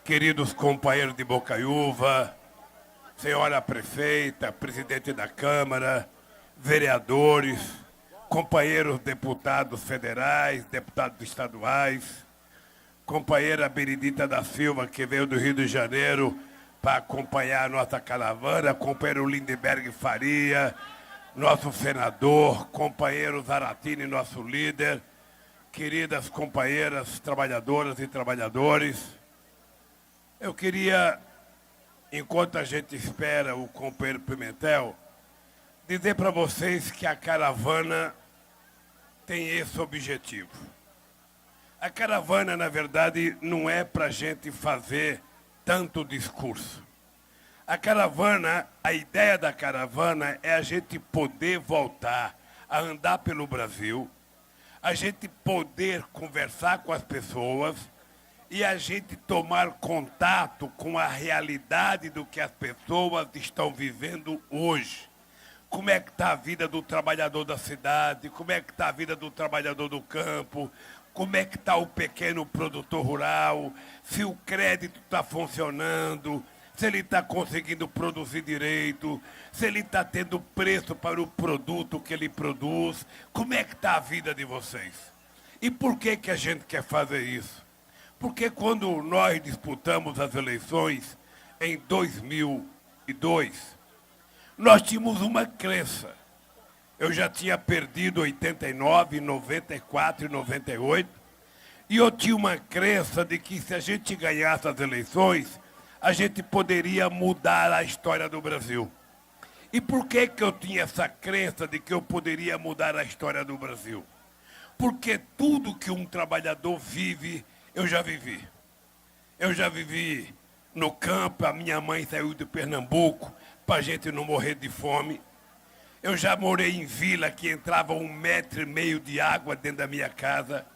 queridos companheiros de Bocaiúva, senhora prefeita, presidente da Câmara, vereadores, companheiros deputados federais, deputados estaduais, companheira Benedita da Silva, que veio do Rio de Janeiro para acompanhar a nossa caravana, companheiro Lindenberg Faria, nosso senador, companheiro Zaratini, nosso líder, queridas companheiras trabalhadoras e trabalhadores, eu queria, enquanto a gente espera o companheiro Pimentel, dizer para vocês que a caravana tem esse objetivo. A caravana, na verdade, não é para a gente fazer tanto discurso. A caravana, a ideia da caravana é a gente poder voltar a andar pelo Brasil, a gente poder conversar com as pessoas e a gente tomar contato com a realidade do que as pessoas estão vivendo hoje. Como é que está a vida do trabalhador da cidade, como é que está a vida do trabalhador do campo, como é que está o pequeno produtor rural, se o crédito está funcionando, se ele está conseguindo produzir direito, se ele está tendo preço para o produto que ele produz, como é que está a vida de vocês? E por que que a gente quer fazer isso? Porque quando nós disputamos as eleições em 2002, nós tínhamos uma crença. Eu já tinha perdido 89, 94 e 98, e eu tinha uma crença de que se a gente ganhasse as eleições, a gente poderia mudar a história do Brasil. E por que que eu tinha essa crença de que eu poderia mudar a história do Brasil? Porque tudo que um trabalhador vive, eu já vivi. Eu já vivi no campo, a minha mãe saiu de Pernambuco para a gente não morrer de fome. Eu já morei em vila que entrava 1,5 metro de água dentro da minha casa.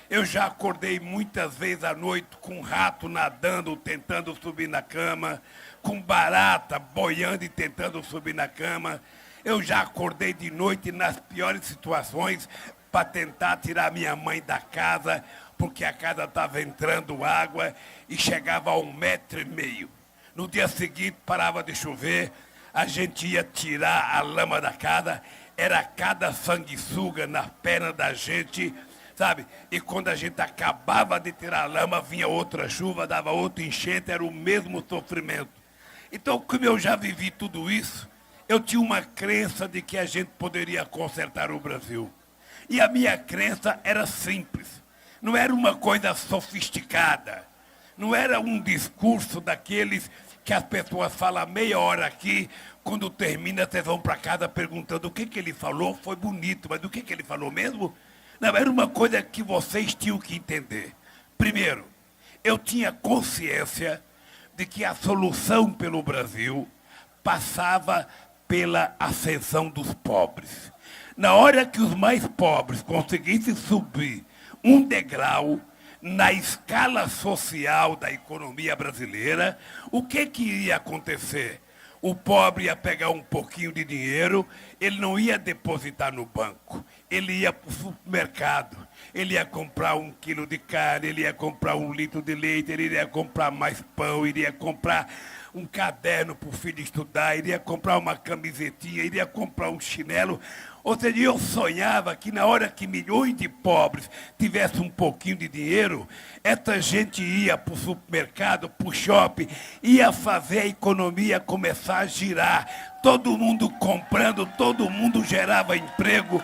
Eu já acordei muitas vezes à noite com um rato nadando, tentando subir na cama, com barata boiando e tentando subir na cama. Eu já acordei de noite nas piores situações para tentar tirar minha mãe da casa, porque a casa estava entrando água e chegava a 1,5 metro. No dia seguinte parava de chover, a gente ia tirar a lama da casa, era cada sanguessuga na perna da gente, sabe? E quando a gente acabava de tirar a lama, vinha outra chuva, dava outro enchente, era o mesmo sofrimento. Então, como eu já vivi tudo isso, eu tinha uma crença de que a gente poderia consertar o Brasil. E a minha crença era simples, não era uma coisa sofisticada, não era um discurso daqueles que as pessoas falam meia hora aqui, quando termina, vocês vão para casa perguntando o que que ele falou, foi bonito, mas do que ele falou mesmo? Não, era uma coisa que vocês tinham que entender. Primeiro, eu tinha consciência de que a solução pelo Brasil passava pela ascensão dos pobres. Na hora que os mais pobres conseguissem subir um degrau na escala social da economia brasileira, o que ia acontecer? O pobre ia pegar um pouquinho de dinheiro, ele não ia depositar no banco, ele ia para o supermercado, ele ia comprar 1 quilo de carne, ele ia comprar 1 litro de leite, ele ia comprar mais pão, ele ia comprar um caderno para o filho estudar, ele ia comprar uma camisetinha, ele ia comprar um chinelo. Ou seja, eu sonhava que na hora que milhões de pobres tivessem um pouquinho de dinheiro, essa gente ia para o supermercado, para o shopping, ia fazer a economia começar a girar. Todo mundo comprando, todo mundo gerava emprego.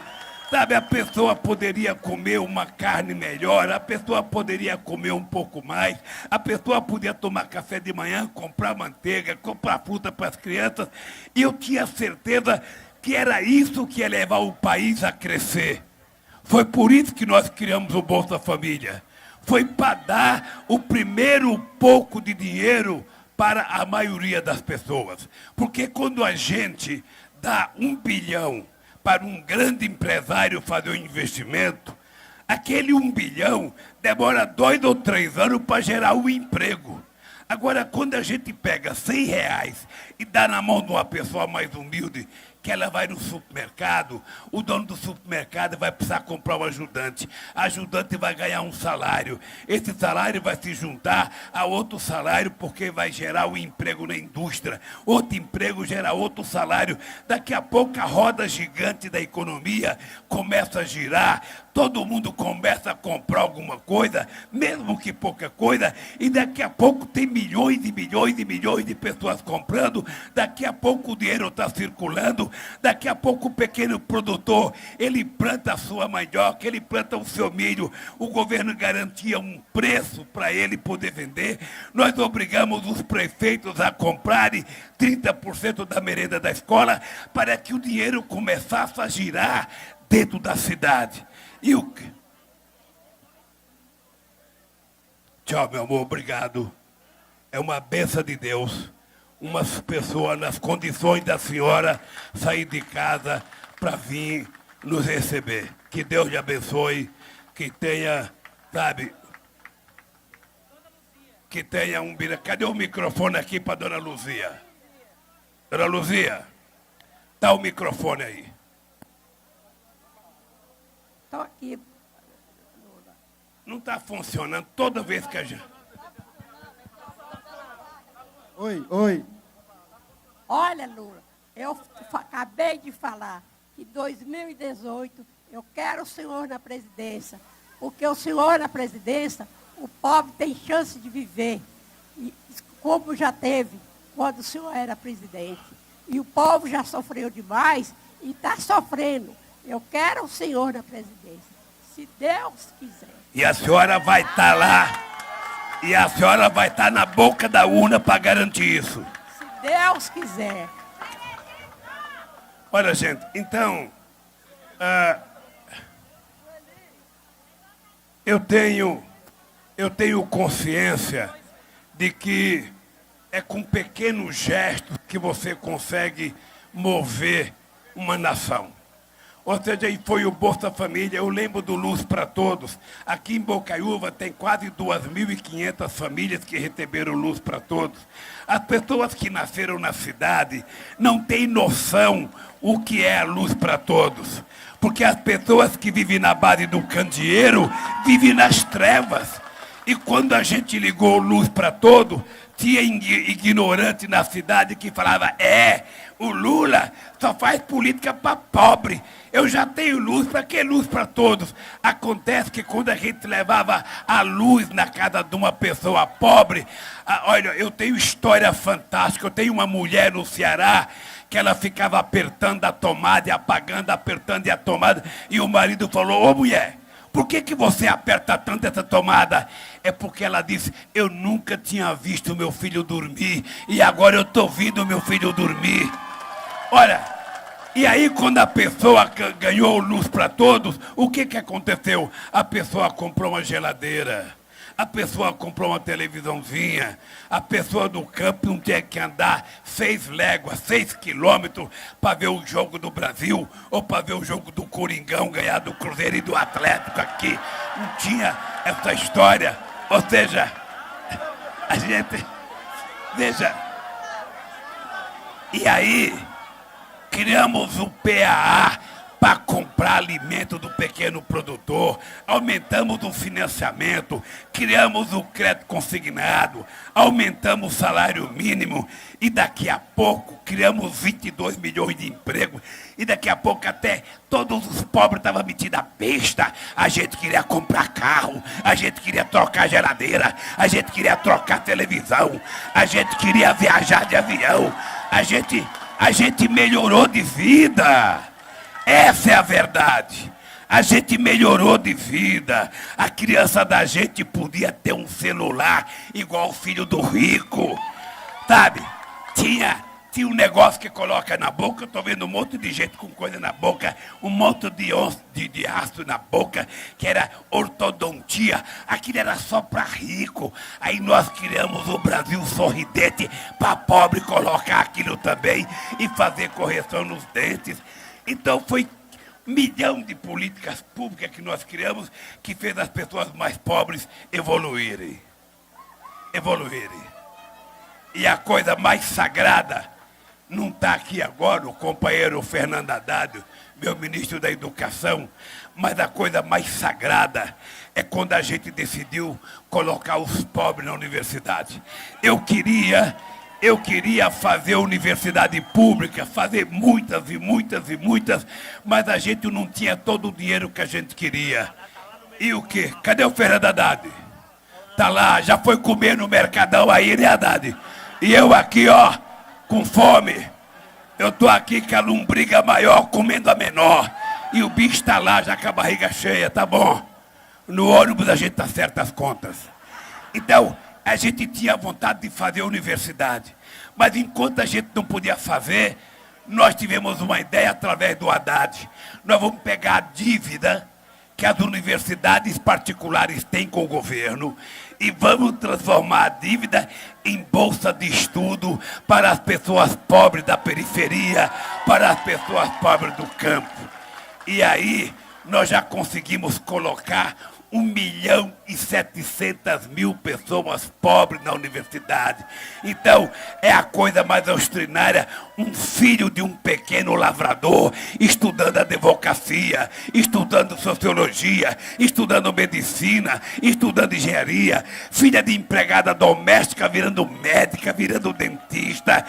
Sabe, a pessoa poderia comer uma carne melhor, a pessoa poderia comer um pouco mais, a pessoa podia tomar café de manhã, comprar manteiga, comprar fruta para as crianças. E eu tinha certeza que era isso que ia levar o país a crescer. Foi por isso que nós criamos o Bolsa Família. Foi para dar o primeiro pouco de dinheiro para a maioria das pessoas. Porque quando a gente dá 1 bilhão para um grande empresário fazer um investimento, aquele 1 bilhão demora 2 ou 3 anos para gerar um emprego. Agora, quando a gente pega R$100 e dá na mão de uma pessoa mais humilde, que ela vai no supermercado, o dono do supermercado vai precisar comprar um ajudante. A ajudante vai ganhar um salário. Esse salário vai se juntar a outro salário porque vai gerar um emprego na indústria. Outro emprego gera outro salário. Daqui a pouco a roda gigante da economia começa a girar. Todo mundo começa a comprar alguma coisa, mesmo que pouca coisa, e daqui a pouco tem milhões e milhões e milhões de pessoas comprando, daqui a pouco o dinheiro está circulando, daqui a pouco o pequeno produtor, ele planta a sua mandioca, ele planta o seu milho, o governo garantia um preço para ele poder vender, nós obrigamos os prefeitos a comprarem 30% da merenda da escola para que o dinheiro começasse a girar dentro da cidade. E o quê? Tchau, meu amor, obrigado. É uma bênção de Deus. Umas pessoas nas condições da senhora sair de casa para vir nos receber. Que Deus lhe abençoe, que tenha, sabe, que tenha um... Cadê o microfone aqui para Dona Luzia? Dona Luzia, dá o microfone aí. Estou aqui. Não está funcionando toda vez que a gente... Oi. Olha, Lula, eu acabei de falar que em 2018 eu quero o senhor na presidência, porque o senhor na presidência, o pobre tem chance de viver, e, como já teve quando o senhor era presidente. E o povo já sofreu demais e está sofrendo. Eu quero o senhor na presidência, se Deus quiser. E a senhora vai estar lá, e a senhora vai estar na boca da urna para garantir isso. Se Deus quiser. Olha, gente, então, eu tenho consciência de que é com pequenos gestos que você consegue mover uma nação. Ou seja, aí foi o Bolsa Família, eu lembro do Luz para Todos. Aqui em Bocaiúva tem quase 2.500 famílias que receberam Luz para Todos. As pessoas que nasceram na cidade não têm noção o que é a Luz para Todos. Porque as pessoas que vivem na base do candeeiro vivem nas trevas. E quando a gente ligou Luz para Todos, tinha ignorante na cidade que falava, o Lula só faz política para pobre. Eu já tenho luz, para que luz para todos? Acontece que quando a gente levava a luz na casa de uma pessoa pobre, olha, eu tenho história fantástica, eu tenho uma mulher no Ceará que ela ficava apertando a tomada e apagando, apertando a tomada, e o marido falou, ô mulher, por que você aperta tanto essa tomada? É porque ela disse, eu nunca tinha visto meu filho dormir, e agora eu estou vendo meu filho dormir. Olha, e aí quando a pessoa ganhou Luz para Todos, o que aconteceu? A pessoa comprou uma geladeira, a pessoa comprou uma televisãozinha, a pessoa do campo não tinha que andar 6 léguas, 6 quilômetros para ver o jogo do Brasil, ou para ver o jogo do Coringão ganhar do Cruzeiro e do Atlético aqui. Não tinha essa história. Ou seja, a gente... Veja. E aí, criamos o PAA para comprar alimento do pequeno produtor, aumentamos o financiamento, criamos o crédito consignado, aumentamos o salário mínimo e daqui a pouco criamos 22 milhões de empregos e daqui a pouco até todos os pobres estavam metidos a besta. A gente queria comprar carro, a gente queria trocar geladeira, a gente queria trocar televisão, a gente queria viajar de avião, a gente melhorou de vida. Essa é a verdade. A gente melhorou de vida. A criança da gente podia ter um celular igual o filho do rico. Sabe? Tinha um negócio que coloca na boca. Eu estou vendo um monte de gente com coisa na boca. Um monte de aço na boca, que era ortodontia. Aquilo era só para rico. Aí nós criamos o Brasil sorridente para pobre colocar aquilo também e fazer correção nos dentes. Então foi 1 milhão de políticas públicas que nós criamos que fez as pessoas mais pobres evoluírem. E a coisa mais sagrada Não está aqui agora o companheiro Fernando Haddad, meu ministro da Educação, mas a coisa mais sagrada é quando a gente decidiu colocar os pobres na universidade. Eu queria fazer universidade pública, fazer muitas e muitas e muitas, mas a gente não tinha todo o dinheiro que a gente queria. E o quê? Cadê o Fernando Haddad? Tá lá, já foi comer no Mercadão aí, né, Haddad? E eu aqui, ó, com fome. Eu tô aqui com a lombriga maior comendo a menor. E o bicho tá lá, já com a barriga cheia, tá bom? No ônibus a gente acerta as contas. Então, a gente tinha vontade de fazer a universidade. Mas enquanto a gente não podia fazer, nós tivemos uma ideia através do Haddad. Nós vamos pegar a dívida que as universidades particulares têm com o governo e vamos transformar a dívida em bolsa de estudo para as pessoas pobres da periferia, para as pessoas pobres do campo. E aí nós já conseguimos colocar 1.700.000 pessoas pobres na universidade. Então, é a coisa mais extraordinária, um filho de um pequeno lavrador estudando advocacia, estudando sociologia, estudando medicina, estudando engenharia, filha de empregada doméstica virando médica, virando dentista,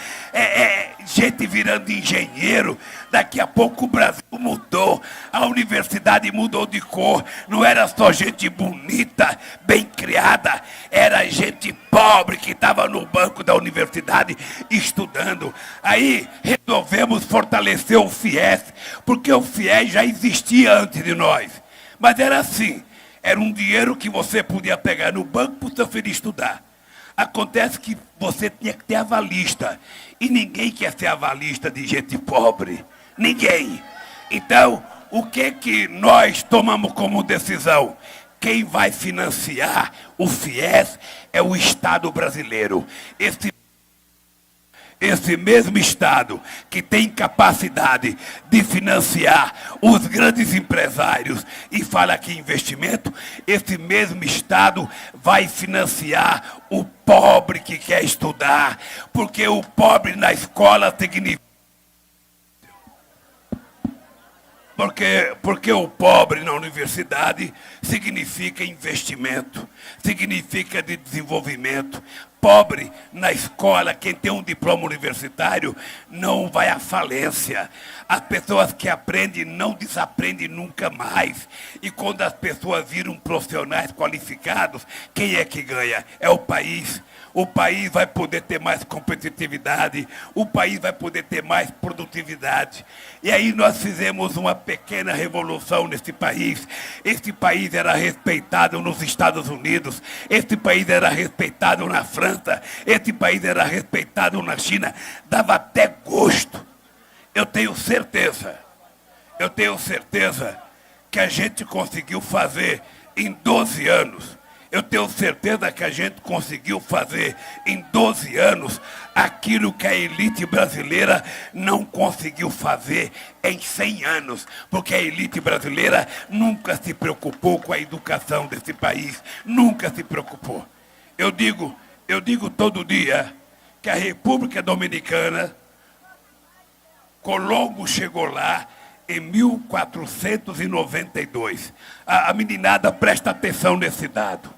gente virando engenheiro. Daqui a pouco o Brasil mudou, a universidade mudou de cor, não era só gente bonita, bem criada, era gente pobre que estava no banco da universidade estudando. Aí resolvemos fortalecer o FIES, porque o FIES já existia antes de nós. Mas era assim, era um dinheiro que você podia pegar no banco para o seu filho estudar. Acontece que você tinha que ter avalista, e ninguém quer ser avalista de gente pobre. Ninguém. Então, o que nós tomamos como decisão? Quem vai financiar o FIES é o Estado brasileiro. Esse mesmo Estado que tem capacidade de financiar os grandes empresários e fala aqui em investimento, esse mesmo Estado vai financiar o pobre que quer estudar, porque o pobre na escola significa... Porque o pobre na universidade significa investimento, significa de desenvolvimento. Pobre na escola, quem tem um diploma universitário, não vai à falência. As pessoas que aprendem não desaprendem nunca mais. E quando as pessoas viram profissionais qualificados, quem é que ganha? É o país. O país vai poder ter mais competitividade, o país vai poder ter mais produtividade. E aí nós fizemos uma pequena revolução nesse país. Este país era respeitado nos Estados Unidos, este país era respeitado na França, este país era respeitado na China. Dava até gosto. Eu tenho certeza que a gente conseguiu fazer em 12 anos. Eu tenho certeza que a gente conseguiu fazer em 12 anos aquilo que a elite brasileira não conseguiu fazer em 100 anos. Porque a elite brasileira nunca se preocupou com a educação desse país. Nunca se preocupou. Eu digo todo dia que a República Dominicana, Colombo chegou lá em 1492. A meninada presta atenção nesse dado.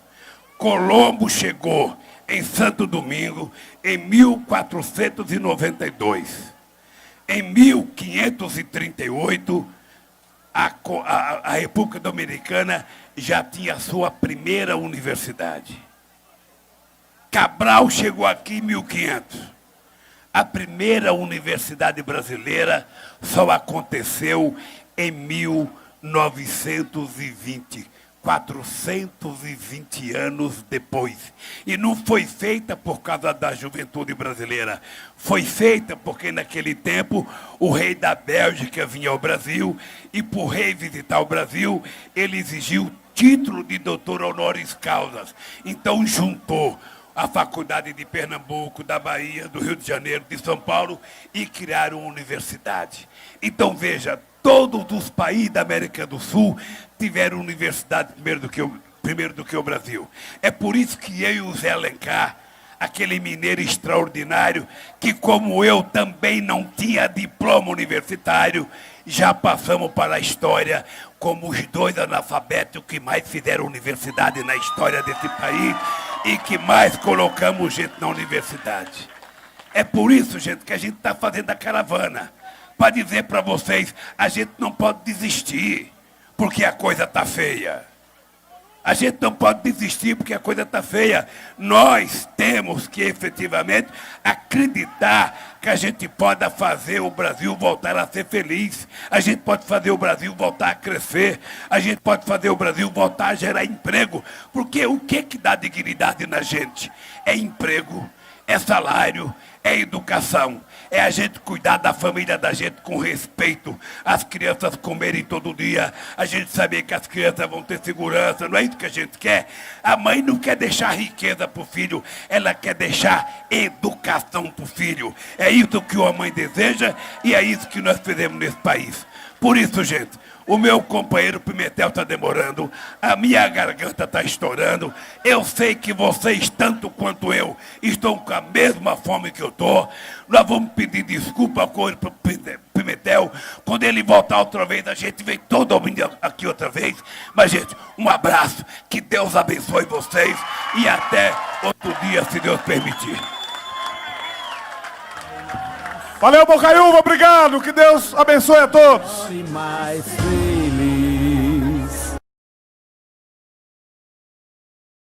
Colombo chegou em Santo Domingo em 1492. Em 1538, a República Dominicana já tinha a sua primeira universidade. Cabral chegou aqui em 1500. A primeira universidade brasileira só aconteceu em 1920. 420 anos depois. E não foi feita por causa da juventude brasileira. Foi feita porque naquele tempo o rei da Bélgica vinha ao Brasil e por rei visitar o Brasil, ele exigiu título de doutor honoris causa. Então juntou a faculdade de Pernambuco, da Bahia, do Rio de Janeiro, de São Paulo e criaram uma universidade. Então veja, todos os países da América do Sul tiveram universidade primeiro do que o Brasil. É por isso que eu e o Zé Alencar, aquele mineiro extraordinário que, como eu, também não tinha diploma universitário. Já passamos para a história como os 2 analfabetos que mais fizeram universidade na história desse país e que mais colocamos gente na universidade. É por isso, gente, que a gente está fazendo a caravana. Para dizer para vocês, a gente não pode desistir, porque a coisa está feia. A gente não pode desistir porque a coisa está feia. Nós temos que, efetivamente, acreditar que a gente pode fazer o Brasil voltar a ser feliz. A gente pode fazer o Brasil voltar a crescer. A gente pode fazer o Brasil voltar a gerar emprego. Porque o que dá dignidade na gente? É emprego, é salário, é educação. É a gente cuidar da família da gente com respeito. As crianças comerem todo dia. A gente saber que as crianças vão ter segurança. Não é isso que a gente quer? A mãe não quer deixar riqueza para o filho. Ela quer deixar educação para o filho. É isso que a mãe deseja e é isso que nós fizemos nesse país. Por isso, gente, o meu companheiro Pimentel está demorando, a minha garganta está estourando. Eu sei que vocês, tanto quanto eu, estão com a mesma fome que eu estou. Nós vamos pedir desculpa para o Pimentel. Quando ele voltar outra vez, a gente vem todo mundo aqui outra vez. Mas, gente, um abraço, que Deus abençoe vocês e até outro dia, se Deus permitir. Valeu, Bocaiúva, obrigado, que Deus abençoe a todos.